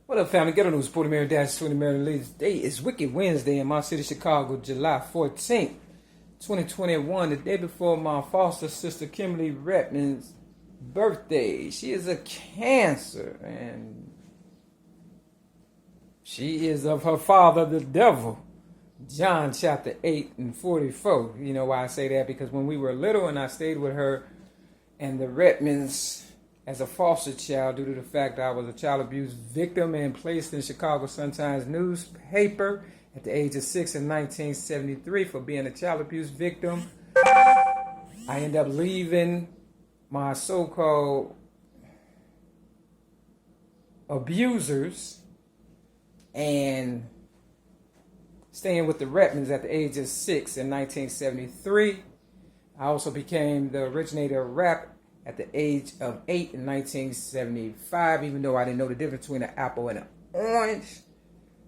What up, family? Ghetto News, Porter Mary Dash, 20 Maryland Leads. Today is Wicked Wednesday in my city, Chicago, July 14th, 2021, the day before my foster sister Kimberly Redmond's birthday. She is a Cancer, and she is of her father, the devil. John chapter 8 and 44. You know why I say that? Because when we were little and I stayed with her and the Redmonds as a foster child, due to the fact that I was a child abuse victim and placed in Chicago Sun-Times newspaper at the age of 6 in 1973 for being a child abuse victim, I ended up leaving my so-called abusers and staying with the Redmonds at the age of 6 in 1973. I also became the originator of rap at the age of 8 in 1975, even though I didn't know the difference between an apple and an orange.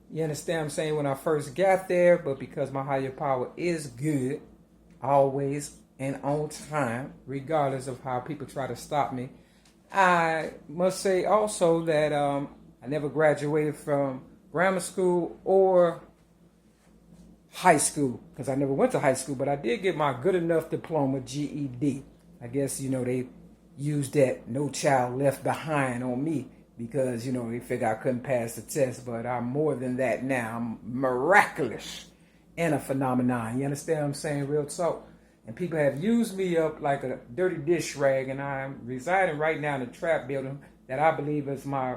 You understand what I'm saying? When I first got there, but because my higher power is good, always and on time, regardless of how people try to stop me. I must say also that I never graduated from grammar school or high school, because I never went to high school, but I did get my good enough diploma, GED. I guess, they used that no child left behind on me because, they figured I couldn't pass the test, but I'm more than that now. I'm miraculous and a phenomenon. You understand what I'm saying? Real talk. And people have used me up like a dirty dish rag, and I'm residing right now in a trap building that I believe is my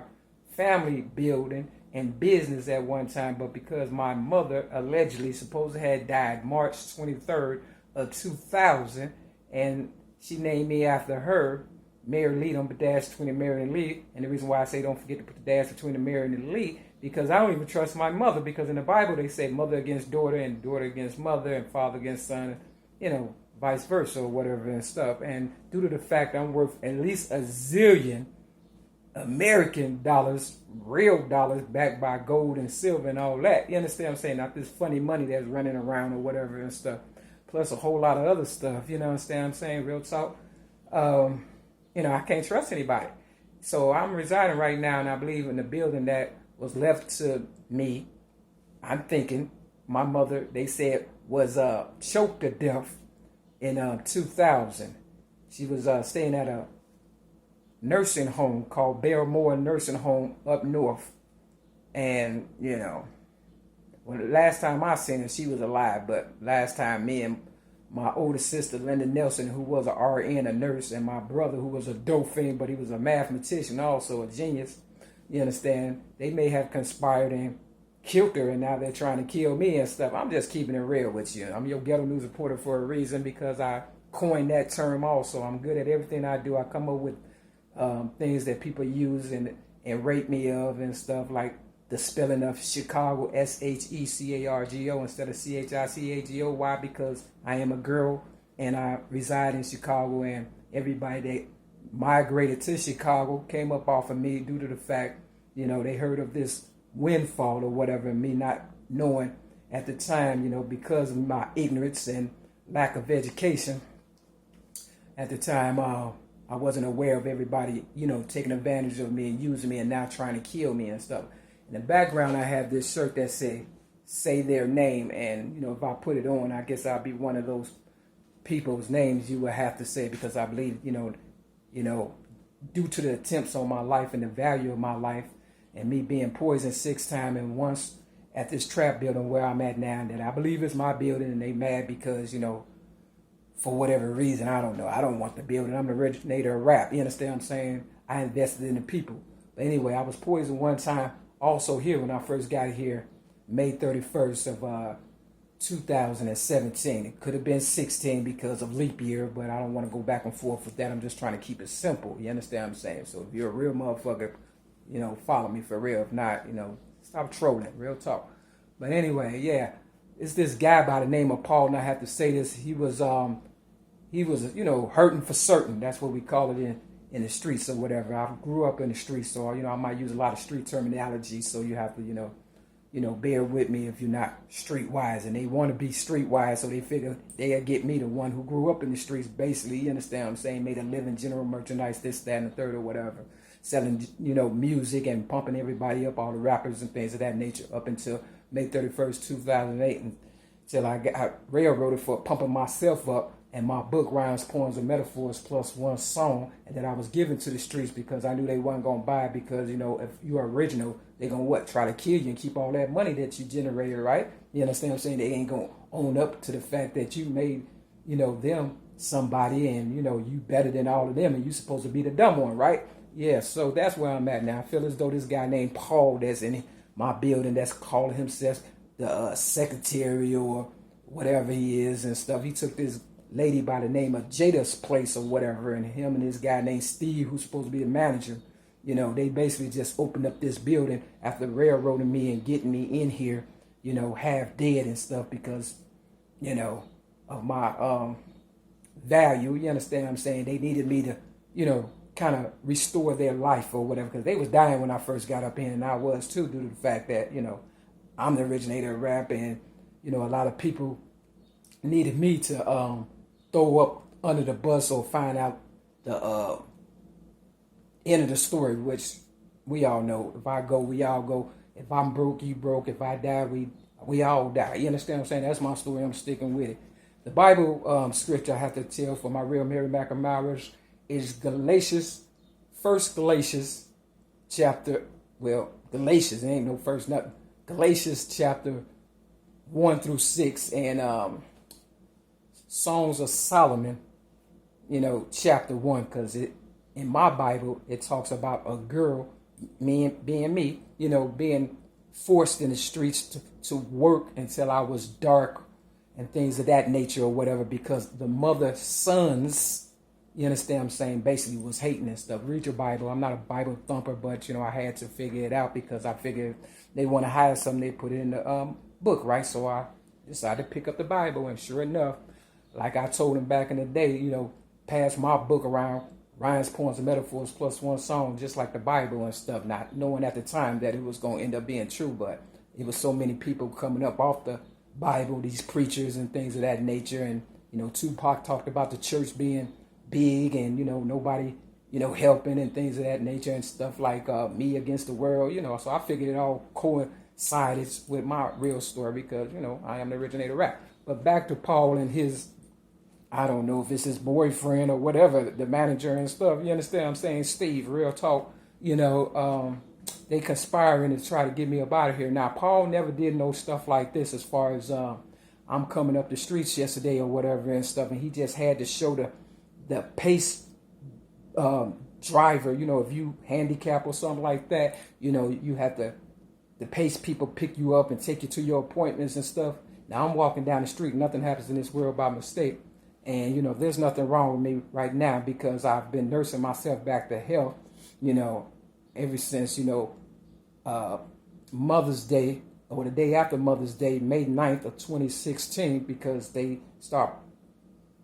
family building and business at one time, but because my mother allegedly supposedly had died March 23rd of 2000, and she named me after her, Mary-Lee, don't put dash between the Mary and Lee. And the reason why I say don't forget to put the dash between the Mary and the Lee, because I don't even trust my mother, because in the Bible they say mother against daughter and daughter against mother and father against son, vice versa or whatever and stuff. And due to the fact I'm worth at least a zillion American dollars, real dollars backed by gold and silver and all that. You understand what I'm saying? Not this funny money that's running around or whatever and stuff. Plus a whole lot of other stuff. You know what I'm saying? Real talk. I can't trust anybody. So I'm residing right now, and I believe in the building that was left to me. I'm thinking my mother, they said, was choked to death in 2000. She was staying at a nursing home called Barrymore Nursing Home up north. And, when the last time I seen her, she was alive. But last time, me and my older sister, Linda Nelson, who was a RN, a nurse, and my brother, who was a dope fiend, but he was a mathematician, also a genius, you understand, they may have conspired and killed her, and now they're trying to kill me and stuff. I'm just keeping it real with you. I'm your ghetto news reporter for a reason, because I coined that term also. I'm good at everything I do. I come up with things that people use and rate me of and stuff, like the spelling of Chicago, Shecargo instead of Chicago. Why? Because I am a girl and I reside in Chicago, and everybody that migrated to Chicago came up off of me due to the fact, they heard of this windfall or whatever, and me not knowing at the time, because of my ignorance and lack of education at the time, I wasn't aware of everybody, taking advantage of me and using me and now trying to kill me and stuff. In the background, I have this shirt that say their name. And, if I put it on, I guess I'll be one of those people's names you will have to say, because I believe, due to the attempts on my life and the value of my life and me being poisoned 6 times and once at this trap building where I'm at now, that I believe it's my building, and they mad because, for whatever reason, I don't know. I don't want the building. I'm the originator of rap. You understand what I'm saying? I invested in the people. But anyway, I was poisoned one time also here when I first got here, May 31st of 2017. It could have been 16 because of leap year, but I don't want to go back and forth with that. I'm just trying to keep it simple. You understand what I'm saying? So if you're a real motherfucker, follow me for real. If not, stop trolling. Real talk. But anyway, yeah. It's this guy by the name of Paul, and I have to say this. He was hurting for certain. That's what we call it in the streets or whatever. I grew up in the streets, so, I might use a lot of street terminology, so you have to, bear with me if you're not streetwise. And they want to be streetwise, so they figure they'll get me, the one who grew up in the streets, basically, you understand what I'm saying, made a living, general merchandise, this, that, and the third or whatever. selling, you know, music and pumping everybody up, all the rappers and things of that nature, up until May 31st, 2008, until I got railroaded for pumping myself up. And my book, Rhymes, Poems, and Metaphors plus one song, and that I was given to the streets because I knew they wasn't going to buy it because, you know, if you're original, they're going to what? Try to kill you and keep all that money that you generated, right? You understand what I'm saying? They ain't going to own up to the fact that you made, you know, them somebody and, you know, you better than all of them and you supposed to be the dumb one, right? Yeah, so that's where I'm at now. I feel as though this guy named Paul that's in my building that's calling himself the secretary or whatever he is and stuff. He took this lady by the name of Jada's place or whatever, and him and this guy named Steve, who's supposed to be the manager, you know, they basically just opened up this building after railroading me and getting me in here, you know, half dead and stuff because, you know, of my value. You understand what I'm saying? They needed me to, you know, kind of restore their life or whatever, because they was dying when I first got up in, and I was too, due to the fact that, you know, I'm the originator of rap, and, you know, a lot of people needed me to throw up under the bus or find out the end of the story, which we all know. If I go, we all go. If I'm broke, you broke. If I die, we all die. You understand what I'm saying? That's my story. I'm sticking with it. The Bible scripture I have to tell for my real MARY-MACK-U-LE is Galatians, Galatians chapter, well, Galatians, it ain't no first nothing. Galatians chapter 1 through 6 and Songs of Solomon, you know, chapter 1, because it in my Bible it talks about a girl, being me, you know, being forced in the streets to work until I was dark and things of that nature or whatever, because the mother's sons, you understand what I'm saying, basically was hating and stuff. Read your Bible. I'm not a Bible thumper, but, you know, I had to figure it out because I figured they want to hide something, they put it in the book, right? So I decided to pick up the Bible, and sure enough, like I told him back in the day, you know, pass my book around, Rhymes, Poems, and Metaphors plus one song, just like the Bible and stuff, not knowing at the time that it was going to end up being true, but it was so many people coming up off the Bible, these preachers and things of that nature, and, you know, Tupac talked about the church being big and, you know, nobody, you know, helping and things of that nature and stuff like me against the world, you know, so I figured it all coincided with my real story because, you know, I am the originator of rap. But back to Paul and his, I don't know if it's his boyfriend or whatever, the manager and stuff. You understand what I'm saying? Steve, real talk, you know, they conspiring to try to get me up out of here. Now, Paul never did no stuff like this as far as I'm coming up the streets yesterday or whatever and stuff. And he just had to show the pace driver, you know, if you handicap or something like that, you know, you have to, the pace people pick you up and take you to your appointments and stuff. Now, I'm walking down the street. Nothing happens in this world by mistake. And, you know, there's nothing wrong with me right now because I've been nursing myself back to health, you know, ever since, you know, Mother's Day or the day after Mother's Day, May 9th of 2016, because they start,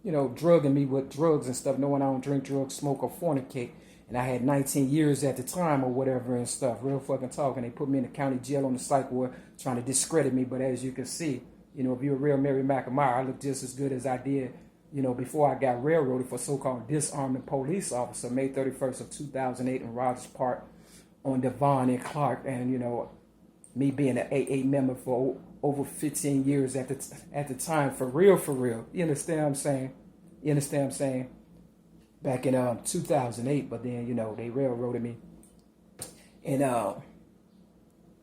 you know, drugging me with drugs and stuff, knowing I don't drink drugs, smoke, or fornicate. And I had 19 years at the time or whatever and stuff, real fucking talk. And they put me in the county jail on the psych ward trying to discredit me. But as you can see, you know, if you're a real MARY-MACK-U-LE, I look just as good as I did, you know, before I got railroaded for so-called disarming police officer, May 31st of 2008 in Rogers Park on Devon and Clark. And, you know, me being an AA member for over 15 years at the time, for real. You understand what I'm saying? You understand what I'm saying? Back in 2008, but then, you know, they railroaded me. And,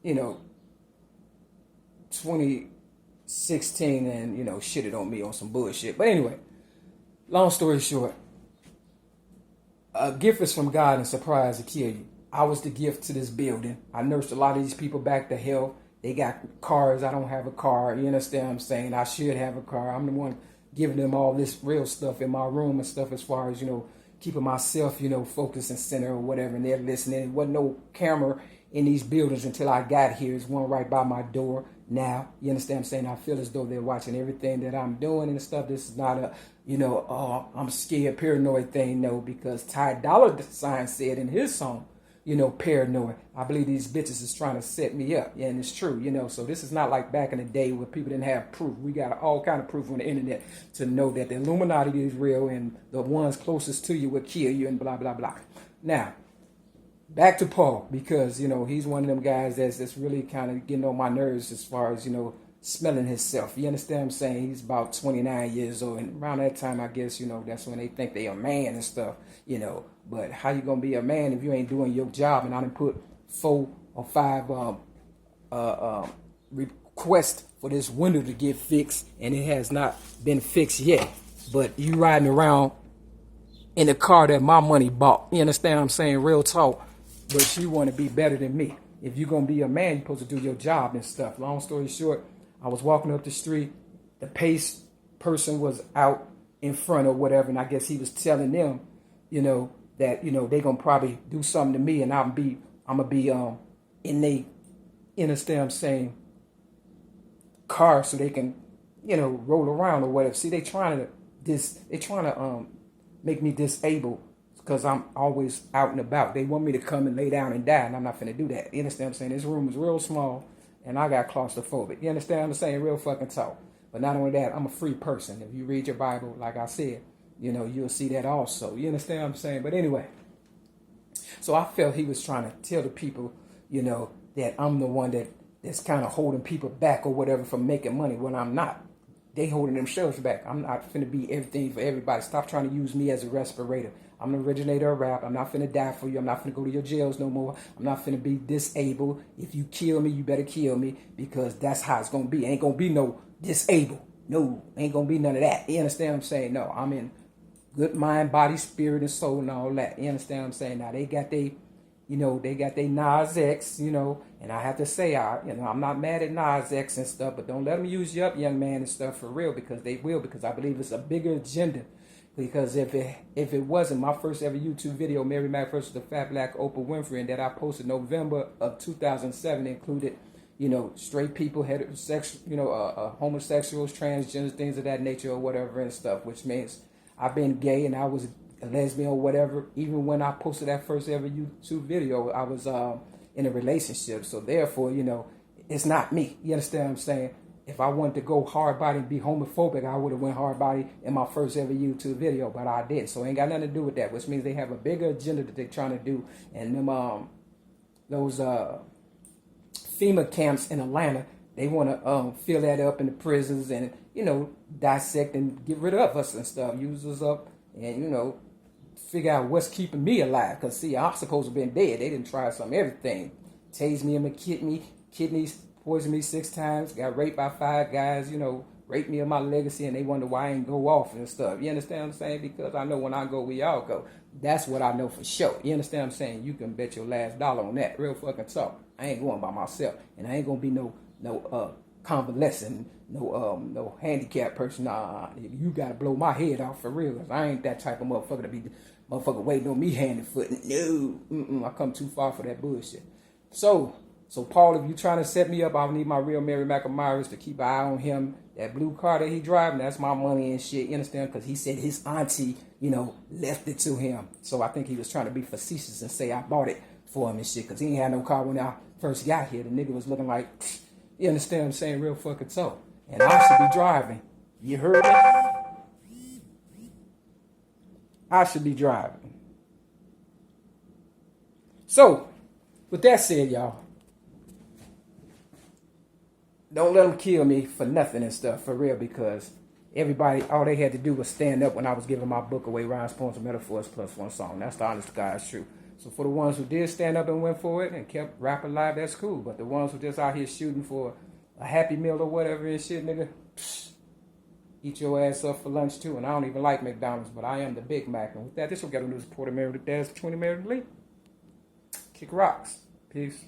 you know, 2016 and, you know, shitted on me on some bullshit. But anyway, long story short, a gift is from God and surprise to kill you. I was the gift to this building. I nursed a lot of these people back to health. They got cars. I don't have a car. You understand what I'm saying? I should have a car. I'm the one giving them all this real stuff in my room and stuff as far as, you know, keeping myself, you know, focused and center or whatever. And they're listening. There wasn't no camera in these buildings until I got here. There's one right by my door now. You understand what I'm saying? I feel as though they're watching everything that I'm doing and stuff. This is not a, you know, I'm scared, paranoid thing. No, because Ty Dolla $ign said in his song, you know, paranoid. I believe these bitches is trying to set me up. Yeah, and it's true, you know. So this is not like back in the day where people didn't have proof. We got all kind of proof on the internet to know that the Illuminati is real and the ones closest to you will kill you and blah, blah, blah. Now, back to Paul, because he's one of them guys that's really kind of getting on my nerves as far as smelling himself. You understand what I'm saying? He's about 29 years old, and around that time, I guess that's when they think they a man and stuff. But how you gonna be a man if you ain't doing your job? And I done put 4 or 5 requests for this window to get fixed, and it has not been fixed yet. But you riding around in the car that my money bought. You understand what I'm saying? Real talk. But you want to be better than me. If you're going to be a man, you're supposed to do your job and stuff. Long story short, I was walking up the street. The pace person was out in front or whatever. And I guess he was telling them, that, they going to probably do something to me. And I'm going to be in they, you understand what I'm saying, car so they can, roll around or whatever. See, they trying to make me disabled because I'm always out and about. They want me to come and lay down and die, and I'm not finna do that. You understand what I'm saying? This room is real small, and I got claustrophobic. You understand what I'm saying? Real fucking talk. But not only that, I'm a free person. If you read your Bible, like I said, you'll see that also. You understand what I'm saying? But anyway, so I felt he was trying to tell the people, that I'm the one that's kind of holding people back or whatever from making money when I'm not. They holding themselves back. I'm not finna be everything for everybody. Stop trying to use me as a respirator. I'm the originator of rap. I'm not finna die for you. I'm not finna go to your jails no more. I'm not finna be disabled. If you kill me, you better kill me, because that's how it's gonna be. Ain't gonna be no disabled. No, ain't gonna be none of that. You understand what I'm saying? No, I'm in good mind, body, spirit, and soul and all that. You understand what I'm saying? Now they got they got their Nas X, and I have to say, I'm not mad at Nas X and stuff, but don't let them use you up, young man, and stuff for real, because they will, because I believe it's a bigger agenda. Because if it wasn't my first ever YouTube video, Mary Mack versus the Fat Black Oprah Winfrey, and that I posted November of 2007, included, straight people, heterosexual, homosexuals, transgenders, things of that nature or whatever and stuff, which means I've been gay and I was a lesbian or whatever. Even when I posted that first ever YouTube video, I was in a relationship. So therefore, it's not me. You understand what I'm saying? If I wanted to go hard body and be homophobic, I would have went hard body in my first ever YouTube video, but I didn't. So it ain't got nothing to do with that, which means they have a bigger agenda that they're trying to do. And them those FEMA camps in Atlanta, they want to fill that up in the prisons and dissect and get rid of us and stuff, use us up, and figure out what's keeping me alive. Because see, I'm supposed to have been dead. They didn't try some everything, tased me in my kidneys, poisoned me 6 times, got raped by 5 guys, raped me of my legacy, and they wonder why I ain't go off and stuff. You understand what I'm saying? Because I know when I go, we all go. That's what I know for sure. You understand what I'm saying? You can bet your last dollar on that. Real fucking talk. I ain't going by myself, and I ain't gonna be no convalescent, no handicapped person. Nah, you gotta blow my head off for real. Cause I ain't that type of motherfucker to be waiting on me hand and foot. No, I come too far for that bullshit. So Paul, if you trying to set me up, I'll need my real MARY-MACK-U-LE to keep an eye on him. That blue car that he driving, that's my money and shit. You understand? Because he said his auntie, left it to him. So I think he was trying to be facetious and say I bought it for him and shit. Because he ain't had no car when I first got here. The nigga was looking like, you understand what I'm saying? Real fucking talk. And I should be driving. You heard me? I should be driving. So, with that said, y'all, don't let them kill me for nothing and stuff, for real, because everybody, all they had to do was stand up when I was giving my book away, Rhymes, Poems, and Metaphors plus one song. That's the honest to God's truth. So for the ones who did stand up and went for it and kept rap alive, that's cool. But the ones who just out here shooting for a Happy Meal or whatever and shit, nigga, eat your ass up for lunch too. And I don't even like McDonald's, but I am the Big Mac. And with that, this will get a new support of Mary-MACK-U-LE. Kick rocks. Peace.